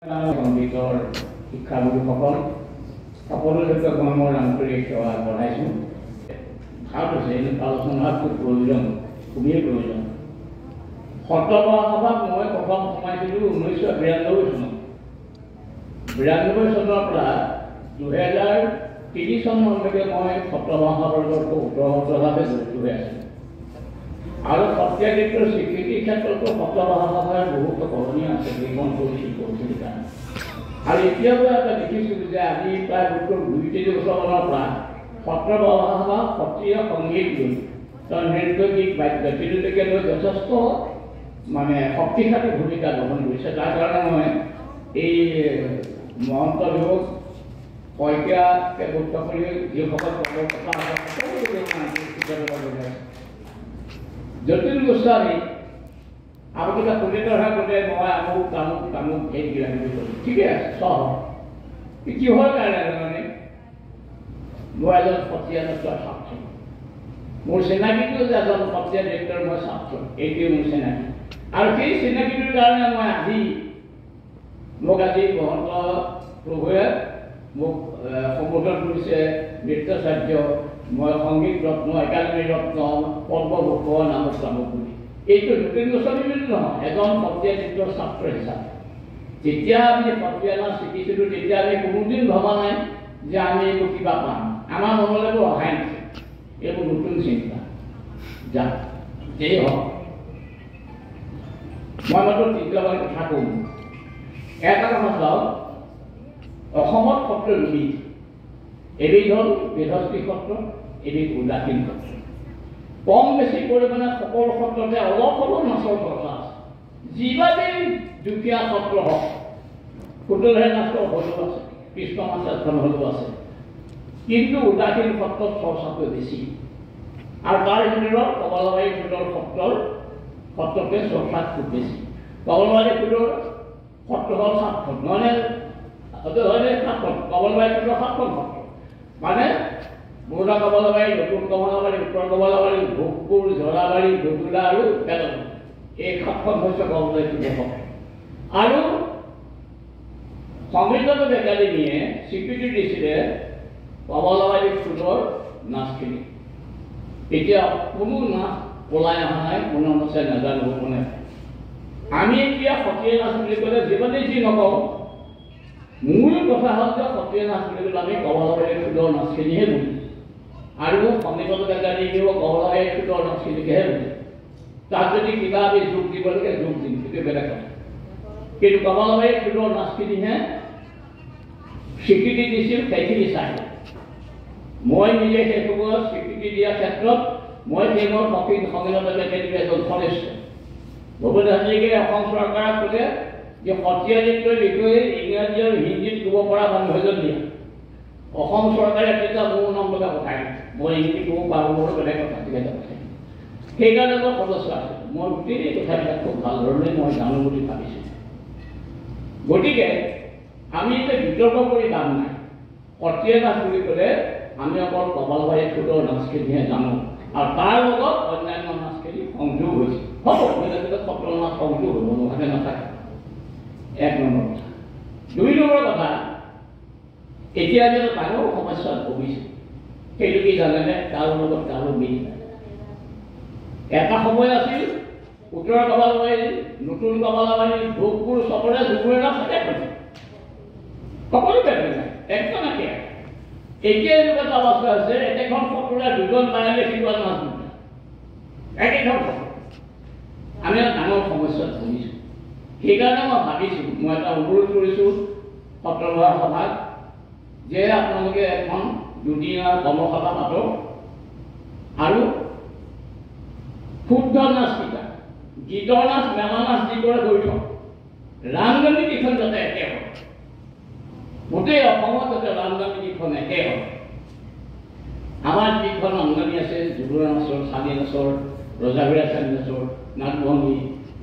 সংগীতৰ শিক্ষাগুৰুসকল সকলোৰে সৈতে মই মোৰ আন্তৰিক সেৱা জনাইছোঁ। ভাল হৈছে এনেকুৱা আলোচনাত খুব প্ৰয়োজন, খুবেই প্ৰয়োজন। সত্ৰসভা সভাত মই প্ৰথম সোমাইছিলোঁ 1992 চনত। 92 চনৰ পৰা 2003 চনলৈকে মই সত্ৰসভা সভাৰ উত্তৰভাৱে জড়িত হৈ আছিলোঁ। আৰু সত্ৰীয়া নৃত্যৰ স্বীকৃতিৰ ক্ষেত্ৰতো সত্ৰসভা সভাৰ বহুতো কৰণী আছে, সেইখন কৰিছিল কাৰণে। আৰু এতিয়াও এটা দেখিছোঁ যে আজি প্ৰায় 2-3 বছৰমানৰ পৰা সত্ৰসভা সভা সত্ৰীয় সংগীত লৈ নৃত্য গীত বাদ্য তিনিলৈকে লৈ যথেষ্ট শক্তিশালী ভূমিকা গ্ৰহণ কৰিছে। তাৰ কাৰণে মই এই মহন্ত বিহুক শইকীয়াকে গুৰুত্ব কৰি যিসকল কথা যতীন গোস্বামী আপোনালোকে পণ্ডিতৰ হৈ গ'লে মই আমুক এইবিলাক ঠিকে আছে চব কিহৰ কাৰণে মই এজন সত্ৰীয়া নৃত্যৰ ছাত্ৰ। মোৰ চিনাকিটো যে এজন সত্ৰীয়া নৃত্যৰ মই ছাত্ৰ, এইটোৱে মোৰ চিনাকি। আৰু সেই চিনাকিটোৰ কাৰণে মই মোক আজি মহন্ত প্ৰভুৱে মোক সম্বোধন কৰিছে নৃত্যাচাৰ্য, মই সংগীত ৰত্ন, একাডেমী ৰত্ন, পদ্মভূষণ নামক নামক বুলি। এইটো যতীন গোস্বামী বুলি নহয়, এজন সত্ৰীয়া নৃত্যৰ ছাত্ৰ হিচাপে যেতিয়া আমি সত্ৰীয়া নাচ শিকিছিলোঁ তেতিয়া আমি কোনোদিন ভবা নাই যে আমি এইবোৰ কিবা পাম। আমাৰ মনলৈতো অহাই নাছিল এইবোৰ নতুন চিন্তা। যাক যেই হওক মই মাত্ৰ তিনিটামান কথা কওঁ। এটা কথা চাওক, অসমত সত্ৰ দুবিধ, এবিধ হ'ল বেদস্তি সত্ৰ, এবিধ উদাসীন সত্ৰ। কম বেছি পৰিমাণে সকলো সত্ৰতে অলপ অলপ নাচৰ চৰ্চা আছে। যিবাবেই দুখীয়া সত্ৰ হওক, পুতলাহে নাচৰ হলেও আছে, কৃষ্ণ নাচ এখন হলেও আছে, কিন্তু উদাসীন সত্ৰত চৰ্চাটো বেছি। আৰু তাৰ ভিতৰত কমলাবাৰী খোলৰ সত্ৰতে চৰ্চা খুব বেছি। কমলাবাৰী খোলৰ সত্ৰ হ'ল 7খন, নহয়নে? কমলাবাৰী খোলৰ 7খন সত্ৰ, মানে পুৰণা কমলাবাৰী, নতুন কমলাবাৰী, উত্তৰ কমলাবাৰী, ভোগপুৰ, জৰাবাৰী, গধুলা আৰু পেলন, এই 7খন হৈছে কমলাবাৰী খোলৰ সত্ৰ। আৰু সংগীত একাডেমীয়ে স্বীকৃতি দিছিলে কমলাবাৰী খোলৰ নাচখিনি। এতিয়া কোনো নাচ পলাই অহা নাই, কোনো নাচে নাজানো কোনে। আমি এতিয়া সত্ৰীয়া নাচ বুলি ক'লে যিমানেই যি নকওঁ, মূল কথা হ'ল যে সত্ৰীয়া নাচ বুলি ক'লে আমি কমলাবাৰী খোলৰ নাচখিনিহে বুজিছোঁ। আৰু সংগীত একাডেমীয়েও কমলাবাৰী খোলৰ নাচখিনিকেহে বুজে। তাত যদি কিবা আমি যোগ দিব লাগে যোগ দিম, সেইটো বেলেগ কথা। কিন্তু কমলাবাৰী খোলৰ নাচখিনিহে স্বীকৃতি দিছিল, সেইখিনি চাই। মই নিজে সেই সময়ত স্বীকৃতি দিয়াৰ ক্ষেত্ৰত মই তেওঁৰ সংগীত একাডেমীৰ এজন সদস্য। ভূপেন হাজৰিকাই অসম চৰকাৰক ক'লে যে সত্ৰীয়া নৃত্যৰ বিষয়ে ইংৰাজী আৰু হিন্দীত ক'ব পৰা মানুহ এজন দিয়া। অসম চৰকাৰে তেতিয়া মোৰ নাম লগা পঠাই দিছে। মই হিন্দী ক'ব পাৰোঁ, মোৰ বেলেগ কথা ঠিক আছে পঠাই। সেইকাৰণে মই সদস্য আছিলোঁ। মই গোটেই কথাবিলাক খুব ভাল ধৰণে মই জানো বুলি ভাবিছোঁ। গতিকে আমি এতিয়া বিতৰ্ক কৰি লাভ নাই। সত্ৰীয়া নাচ বুলি ক'লে আমি অকল কমলাবাৰী খোলৰ নাচখিনিহে জানো, আৰু তাৰ লগত অন্যান্য নাচখিনি সংযোগ হৈছে। হ'ব বেলেগ সত্ৰৰ নাচ সংযোগ হ'ব, নোহোৱাকৈ নাথাকে। 1 নম্বৰ কথা। 2 নম্বৰ কথা, এতিয়া যে ডাঙৰ সমস্যাত ভুগিছে, সেইটো কি জানেনে? কাৰো লগত কাৰো মিল নাই। এটা সময় আছিল উত্তৰ কমলাবাৰী, নতুন কমলাবাৰী, ভোগপুৰ, চবৰে যুগুৰে নাচ একেখন, সকলো বেলেগ নাই, একদম একে। এতিয়া এনেকুৱা এটা অৱস্থা হৈছে একেখন সত্ৰৰে 2জন বাহিৰে শিকোৱা নাচ নহয়, একেখন সত্ৰ। আমি এটা ডাঙৰ সমস্যাত ভুগিছোঁ। সেইকাৰণে মই ভাবিছোঁ, মই এটা অনুৰোধ কৰিছোঁ সত্ৰসভা সভাত যে আপোনালোকে এখন 2দিনীয়া কৰ্মশালা পাতক আৰু শুদ্ধ নাচ শিকা, গীতৰ নাচ, মেলা নাচ যি কৰে কৰি থওক, ৰামধনী কেইখন যাতে একে হয়, গোটেই অসমত যাতে ৰামধনী কেইখন একে হয়। আমাৰ যিখন আমদানি আছে জুৰুৱা নাচৰ, চালি নাচৰ, ৰজাঘৰীয়া চালি নাচৰ, নাটভংগী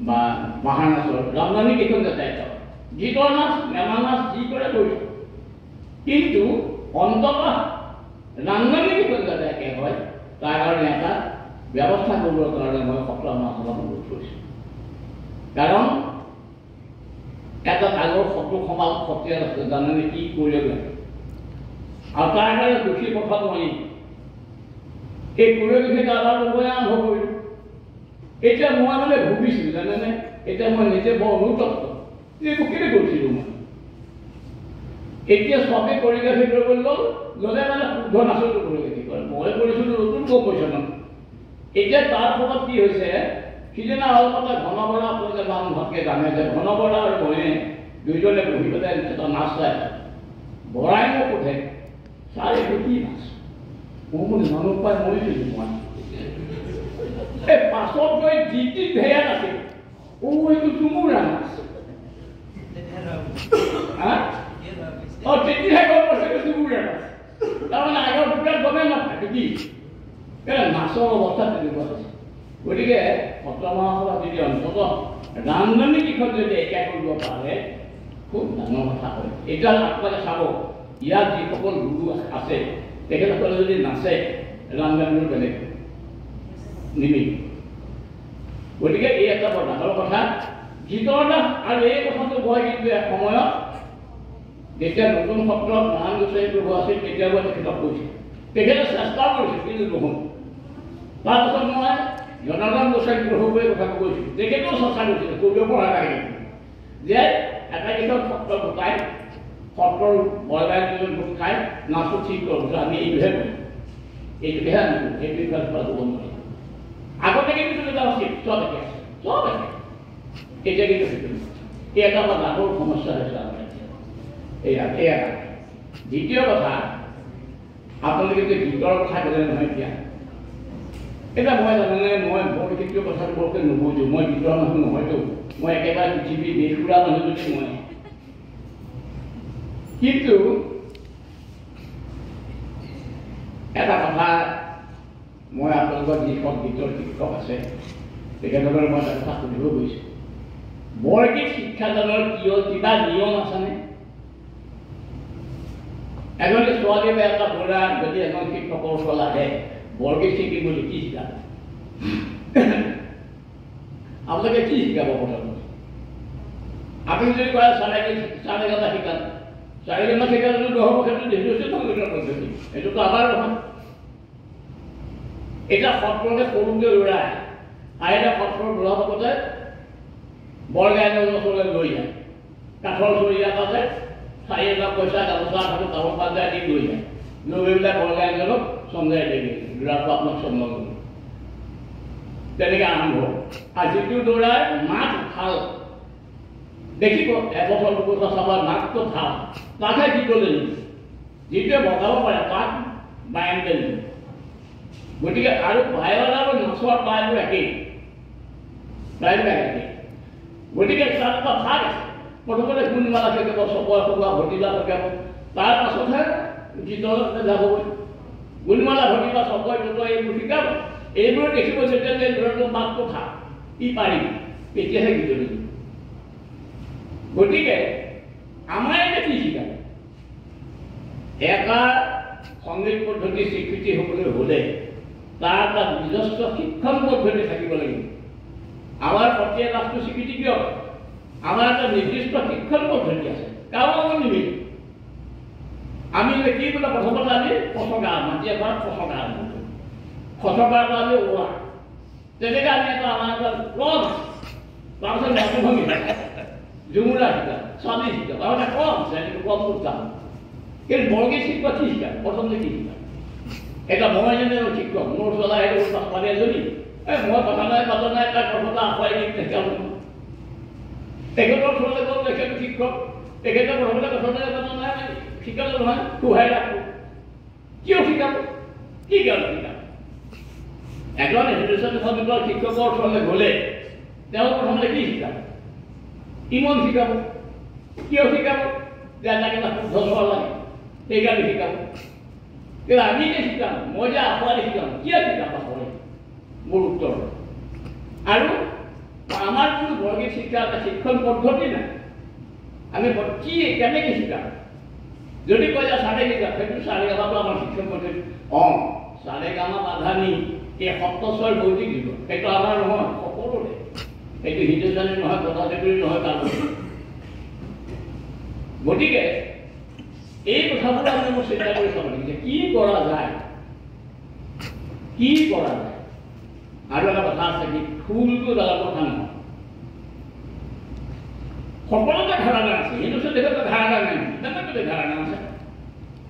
বা বাহাৰ নাচৰ, ৰামধনী কেইখন যাতে একে হয়, গীতৰ নাচ, মেলা নাচ যি কৰে কৰি থওক, কিন্তু অন্ততঃ ৰামধনী কেইখন যাতে একে হয় তাৰ কাৰণে এটা ব্যৱস্থা কৰিবৰ কাৰণে মই সত্ৰসভা সভাত অনুৰোধ কৰিছোঁ। কাৰণ এটা ডাঙৰ শত্ৰু সমাজ সত্ৰীয়া আছে জানেনে কি কৰিব আৰু তাৰ কাৰণে দোষী কথা নোৱাৰি এই পৰিৱেশে আমাৰ লগতে আৰম্ভ কৰিলোঁ এতিয়া মই মানে ভুগিছোঁ জানেনে এতিয়া মই নিজে বৰ অনুতপ্ত এইবোৰ কেলৈ কৰিছিলোঁ মই এতিয়া চবেই পৰিৱেশী কৰিবলৈ ল'লে মানে শুদ্ধ নাচলটো পৰিৱেশী কৰে মই কৰিছিলোঁ নতুন গম পাইছোঁ মানে এতিয়া তাৰ ফলত কি হৈছে সিদিনা অলপতে ঘন বৰা আপোনালোকে নাম ভালকৈ জানে যে ঘন বৰা আৰু ময়ে দুইজনে বহি পেলাই এটা নাচ চাই বৰাই মোক সোধে ছাৰ এইটো কি নাচ মোৰ মানুহ পাই মৰিছিলোঁ মই এই পাছত গৈ জিতি ভেয়া নাছিল এইটো তুমুৰা নাচ তেতিয়াহে গম পাইছে তুমুৰা নাচ তাৰমানে আগৰ পুৰা গমেই নাপায় কি নাচৰ অৱস্থা তেনেকুৱা হৈছে গতিকে সত্ৰ মহাসভা যদি অন্ততঃ ৰান্ধনী দিশত যদি একা কৰিব পাৰে খুব ডাঙৰ কথা হয় এতিয়া আপোনালোকে চাব ইয়াত যিসকল গুৰু আছে তেখেতসকলে যদি নাচে ৰান্ধনীৰ বেলেগ নিমিল গতিকে এই এটা বৰ ডাঙৰ কথা গীতৰ নাচ আৰু এই কথাটো কয় কিন্তু এসময়ত যেতিয়া নতুন সত্ৰত নাৰায়ণ গোস্বামী প্ৰভু আছিল তেতিয়া মই তেখেতক কৈছোঁ তেখেতে চেষ্টা কৰিছিল কিন্তু নহ'ল তাৰপাছত মই জনাৰ্দন গোস্বামী প্ৰভুৱে কথাটো কৈছোঁ তেখেতেও চেষ্টা কৰিছিলে কৰিব পৰা নাই যে এটা দিশত সত্ৰ গোটাই সত্ৰৰ বৰগায়কজন গোট খাই নাচটো ঠিক কৰোঁ আমি এইটোহে কৰিম এইটোহে আমি কৰিম এইটো ইফালে সিফালে ক'ব নোৱাৰিম আগতে কিন্তু এটা আছিল চব একে আছে চব একে এতিয়া কিন্তু সেইটো এই এটা আমাৰ ডাঙৰ সমস্যা হৈছে আমাৰ এয়া এটা দ্বিতীয় কথা আপোনালোকে যে গীতৰ কথা ক'লে নহয় এতিয়া এতিয়া মই জানেনে মই বৰগীতৰ কথাটো বৰকৈ নুবুজোঁ মই গীতৰ মানুহ নহয়তো মই একেবাৰে পৃথিৱীৰ দেশ ফুৰা মানুহ যদি মই কিন্তু এটা কথা মই আপোনালোকৰ যিখন গীতৰ শিক্ষক আছে তেখেতসকলে মই এটা কথা সুধিব গৈছোঁ বৰগীত শিক্ষাদানৰ কিবা নিয়ম আছেনে এজনী ছোৱালী বা এটা ল'ৰা যদি এজন শিক্ষকৰ ওচৰলৈ আহে বৰগীত শিকিবলৈ কি শিকাব আপোনালোকে কি শিকাব প্ৰথমতে আপুনি যদি কয় চাৰেগাটা শিকাল চাৰেগাটা শিকালেতো নহ'ব সেইটো দেখিছে সংগীতৰ পদ্ধতি এইটোতো আমাৰ নহয় এতিয়া সত্ৰতে সৰুকৈ ল'ৰাই আহিলে সত্ৰৰ ল'ৰাসকলে বৰগায়কৰ ওচৰলৈ লৈ যায় কাঠৰ চৰিয়া তাতে 4,000 পইচা গামোচা আৰু তামোল পাত দি লৈ যায় লৈ গৈ পেলাই বৰগায়কজনক চন্দ্ৰাই দিয়ে ল'ৰাটো আপোনাক চন্দ্ৰ কৰিব তেনেকৈ আৰম্ভ আৰু যিটো ল'ৰাৰ মাত ভাল দেখিব এবছৰ দুবছৰ চাবা নাকটো ভাল তাকহে গীতলৈ নিয়ে যিটোৱে বজাব পাৰে তাক বায়নলৈ নিয়ে গতিকে আৰু বায়ন আৰু নাচৰ প্ৰায়বোৰ একেই প্ৰায়বোৰ একেই গতিকে তাত এটা ভাগ আছে প্ৰথমতে গুণমালা শিকাব চপৰ সভা ভতিজা শিকাব তাৰ পাছতহে গীতলৈ যাবগৈ গুণমালা ভতিজা চপৰ জোতৰ এইবোৰ শিকাব এইবোৰ দেখিব যেতিয়া যে ল'ৰাটোৰ মাতটো ভাল ই পাৰিব তেতিয়াহে গীতলৈ দিব গতিকে আমাৰ এতিয়া কি শিকাব এটা সংগীত পদ্ধতি স্বীকৃতি হ'বলৈ হ'লে তাৰ এটা নিজস্ব শিক্ষণ পদ্ধতি থাকিব লাগিব আমাৰ সত্ৰীয়া নাচটো স্বীকৃতি কিয় আমাৰ এটা নিৰ্দিষ্ট শিক্ষণ পদ্ধতি আছে কাৰো লগত নিমিলে আমি কি বোলে প্ৰথমতে আমি ফচকা মাটি এবাৰ ফচকা ফচকাটো আমি ওৱা তেনেকৈ আমি এটা আমাৰ এটা ক্ৰম তাৰপিছত মাতৃভংগী ঝুমুৰা শিকা স্বামী শিকা আৰু এটা ক্ৰম আছে এনেকৈ ক্ৰমটো যাম কিন্তু বৰগীত শিকোৱা কি শিকা প্ৰথমতে কি শিকা এটা মই যেনে শিক্ষক মোৰ চলাই আহিব ছোৱালী এজনী মই কথা নাই পাতা নাই তাক কথা আখুৱাই দিম শিকাব তেখেতৰ ওচৰলৈ গ'ল তেখেত শিক্ষক তেখেতে প্ৰথমতে কথা নাই পাতা নাই শিকাব নহয় কোহাই ৰাখোঁ কিয় শিকাব কি কাৰণে শিকাব এজন এডুকেশ্যন সংগীতৰ শিক্ষকৰ ওচৰলৈ গ'লে তেওঁ প্ৰথমতে কি শিকাব ইমান শিকাব কিয় শিকাব যে এটাকে এটা শুদ্ধ স্বৰ লাগে সেইকাৰণে শিকাব কিন্তু আমি যে শিকাম মই যে আখুৱাই শিকাম কিয় শিকাম আখুৱাই মোৰ উত্তৰ আৰু আমাৰ কোনো বৰগীত শিক্ষা এটা শিক্ষণ পদ্ধতি নাই আমি কি কেনেকৈ শিকাম যদি কয় যে চাৰে শিকাম সেইটো চাৰে গামাটো আমাৰ শিক্ষণ পদ্ধতি চাৰে গামা বাধানি এই সপ্তস্বৰ বৈদিক দিব সেইটো আমাৰ নহয় সকলোৰে সেইটো হিন্দুস্তানী নহয় কথাদেৱী নহয় তাৰ গতিকে এই কথাবোৰ আমি মোৰ চিন্তা কৰি চাব লাগিব যে কি কৰা যায়, কি কৰা যায়। আৰু এটা কথা আছে কি ফুলটো ডাঙৰ কথা নহয়, সকলোতে ধাৰণা আছে, হিন্দু দেশত ধাৰণা নাই, বেলেগ ধাৰণা আছে,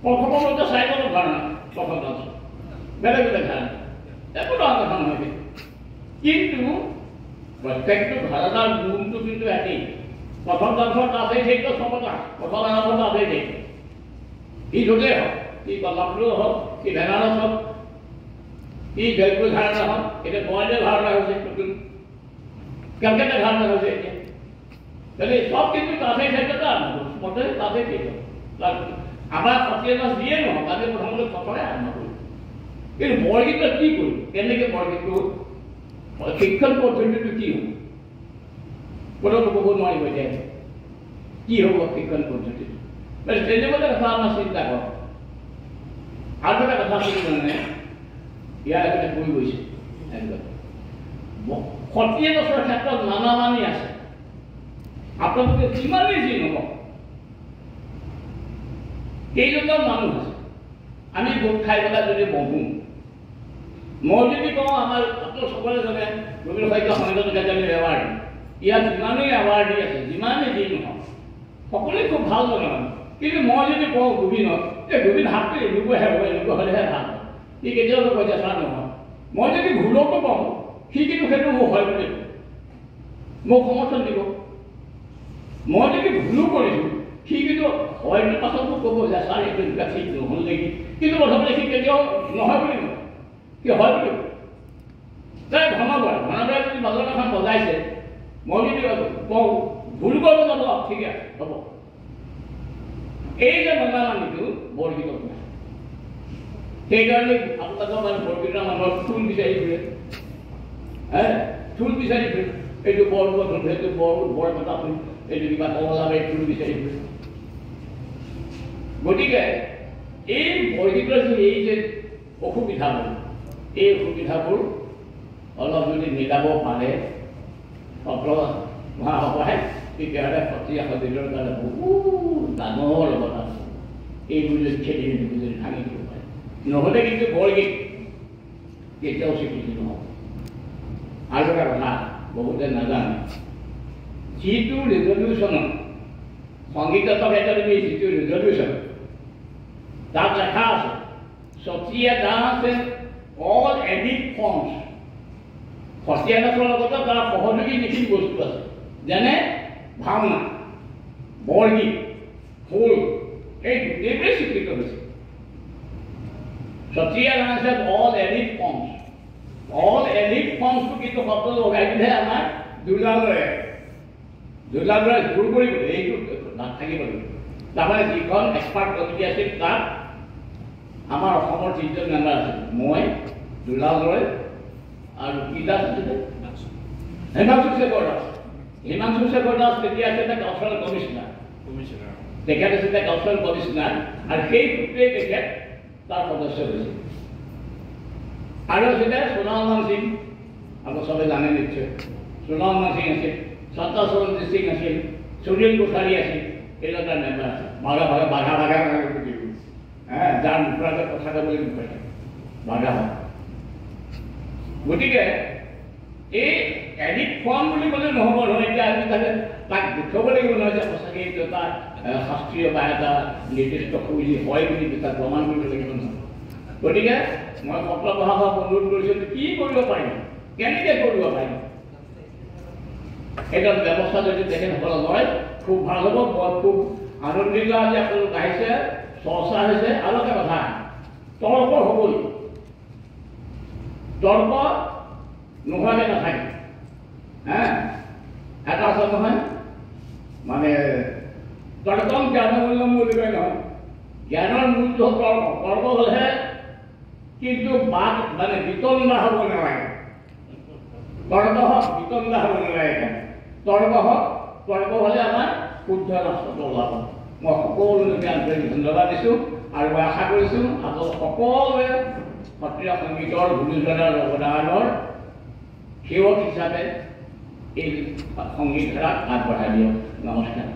প্ৰথমতে চাইকেলৰ ধাৰণা প্ৰথম আছে, বেলেগ বেলেগ ধাৰণা, একো ডাঙৰ কথা নহয়। কিন্তু প্ৰত্যেকটো ধাৰণাৰ গুণটো কিন্তু একেই। প্ৰথম ডান্সত আছেই থাকিব চবতা, প্ৰথম আৰম্ভত আছেই থাকিব, ই য'তেই হওক, ই কলাপুৰো হওক, ই বেনাৰস হওক, ই জয়পুৰ ধাৰণা হওক, এতিয়া বইলে ধাৰণা হৈছে, নতুন কেলকাতা ধাৰণা হৈছে এতিয়া, তাহলে সব কিন্তু তাতেই থাকিব, মতে তাতেই থাকিব। আমাৰ সত্ৰীয়া নাচ যিয়ে নহওক আমি প্ৰথমতে সত্ৰৰে আৰম্ভ কৰিম, কিন্তু বৰগীতত কি কৰিম, কেনেকৈ বৰগীতটো শিক্ষণ পদ্ধতিটো কি হ'ব, কোনো ক'ব নোৱাৰিব এতিয়া কি হ'ব শিক্ষণ পদ্ধতিটো। তেনেকুৱা কথা আমাৰ চিন্তা কৰক। আৰু এটা কথা আছিল মানে ইয়াৰ আগতে কৈ গৈছে, সত্ৰীয়া নাচৰ ক্ষেত্ৰত নানা মানি আছে। আপোনালোকে যিমানেই যি নহওক কেইজনমান মানুহ আছে, আমি গোট খাই পেলাই যদি বহোঁ, মই যদি কওঁ আমাৰ আপোনালোক সকলোৱে জানে ৰবীন্দ্ৰ সাহিত্য সন্মিলন একাডেমীৰ এৱাৰ্ড, ইয়াত যিমানেই এৱাৰ্ডি আছে, যিমানেই যি নহওক সকলোৱে খুব ভাল জনা মানুহ। কিন্তু মই যদি কওঁ গোবিন্দক যে গোবিন্দ হাতটো এনেকুৱাহে হ'ব, এনেকুৱা হ'লেহে ভাল হয়, সি কেতিয়াও কৈছে চা নহয়। মই যদি ভুলতো কওঁ সি কিন্তু সেইটো মোক হয় বুলি মোক সমৰ্থন দিব। মই যদি ভুলো কৰিছোঁ সি কিন্তু হয়তো পাছত মোক ক'ব যে ছাৰ এইটো এনেকুৱা ঠিক নহ'ল নেকি, কিন্তু প্ৰথমতে সি কেতিয়াও নহয় বুলি কয়, সি হয় বুলি কয়। তাই ঘনাবৰাই যদি বাজনা এখন বজাইছে, মই যদি কওঁ ভুল কৰিব যাব, ঠিক আছে হ'ব। এই যে বাজানানিটো বৰগীতত নাই, সেইকাৰণে আপোনালোকৰ মানে বৰগীতৰ মানুহৰ থুল বিচাৰি ফুৰে, থুল বিচাৰি ফুৰে, এইটো বৰ সেইটো বৰ কথা ফুল, এইটো কিবা কমলাবাৰী থুল বিচাৰি ফুৰে। গতিকে এই বৰগীতৰ এই যে অসুবিধাবোৰ, এই অসুবিধাবোৰ অলপ যদি মিলাব পাৰে সত্ৰ মহাসভাই, তেতিয়াহ'লে সত্ৰীয়া সংগীতৰ কাৰণে বহুত ডাঙৰ কথা আছে। এইবোৰ যদি খেলি মেলি যদি ভাঙি দিব পাৰে, নহ'লে কিন্তু বৰগীত কেতিয়াও স্বীকৃতি নহ'ব। আৰু এটা কথা বহুতে নাজানে, যিটো ৰিজলিউশ্যনত সংগীত একাডেমীৰ যিটো ৰিজলিউশ্যন তাত লেখা আছে সত্ৰীয়া ডান্স অল এডিট ফৰ্মছ, সত্ৰীয়া নাচৰ লগতে তাৰ সহযোগী যিখিনি বস্তু আছে যেনে ভাওনা, বৰগীত, খোল, এই গোটেইবোৰে স্বীকৃত হৈছে। সত্ৰীয়া ডান্স অল এডিট ফৰ্মছ, অল এডিট ফৰ্মছটো কিন্তু শব্দ লগাই দিলে আমাৰ দুলালয়ে জোৰ কৰিব, এইটো নাথাকিব লাগিব। তাৰমানে যিখন এক্সপাৰ্ট কমিটি আছিল তাত আমাৰ অসমৰ তিনিজন মেম্বাৰ আছিল, মই, দুলালয় আৰু কি দাস আছিলে, হিমাংশু শেখৰ দাস। হিমাংশু শেখৰ দাস তেতিয়া আছিলে কালচাৰেল কমিশনাৰ, তেখেত আছিলে কালচাৰেল কমিশনাৰ, আৰু সেই সূত্ৰে তেখেত তাৰ সদস্য হৈছিল। আৰু আছিলে সোণালমান সিং, আপোনালোক চবে জানে নিশ্চয়, সোণালমান সিং আছিল, সত্তা সৰঞ্জিত সিং আছিল, সুনীল কোঠাৰী আছিল, এইবিলাক মেম্বাৰ আছিল। বাঘা যাৰ মুখৰ আগত কথা ক'বলৈ মুখে বাঘা। গতিকে এই এডিট ফৰ্ম বুলি ক'লে নহ'ব নহয়, এতিয়া আমি তাক দেখুৱাব লাগিব নহয় যে সঁচাকৈ এইটো এটা শাস্ত্ৰীয় বা এটা নিৰ্দিষ্ট শৈলী হয় বুলি তাক প্ৰমাণ কৰিব লাগিব নহয়। গতিকে মই সত্ৰ মহাসভাক অনুৰোধ কৰিছোঁ কি কৰিব পাৰিম, কেনেকৈ কৰিব পাৰিম, এটা ব্যৱস্থা যদি তেখেতসকলে লয় খুব ভাল হ'ব। মই খুব আনন্দিত আজি আপোনালোক আহিছে, চৰ্চা হৈছে। আৰু এটা কথা, তৰ্ক হ'বই, তৰ্ক নোহোৱাকৈ নাথাকে। এটা আছে নহয়, মানে তৰ্কম জ্ঞানৰ মূল্য বুলি কয় নহয়, জ্ঞানৰ মূলটো হ'ল তৰ্ক। তৰ্ক হ'লেহে কিন্তু বাদ মানে বিতণ্ডা হ'ব নালাগে, তৰ্ক হওক বিতণ্ডা হ'ব নালাগে। তৰ্ক হ'লে আমাৰ শুদ্ধ ৰাষ্ট্ৰটো ওলাব। মই সকলোকে আন্তৰিক ধন্যবাদ দিছোঁ আৰু মই আশা কৰিছোঁ আপোনালোক সকলোৱে সত্ৰীয়া সংগীতৰ গুৰুজনাৰ অৱদানৰ সেৱক হিচাপে এই সংগীত ধাৰাক আগবঢ়াই দিয়ক। নমস্কাৰ।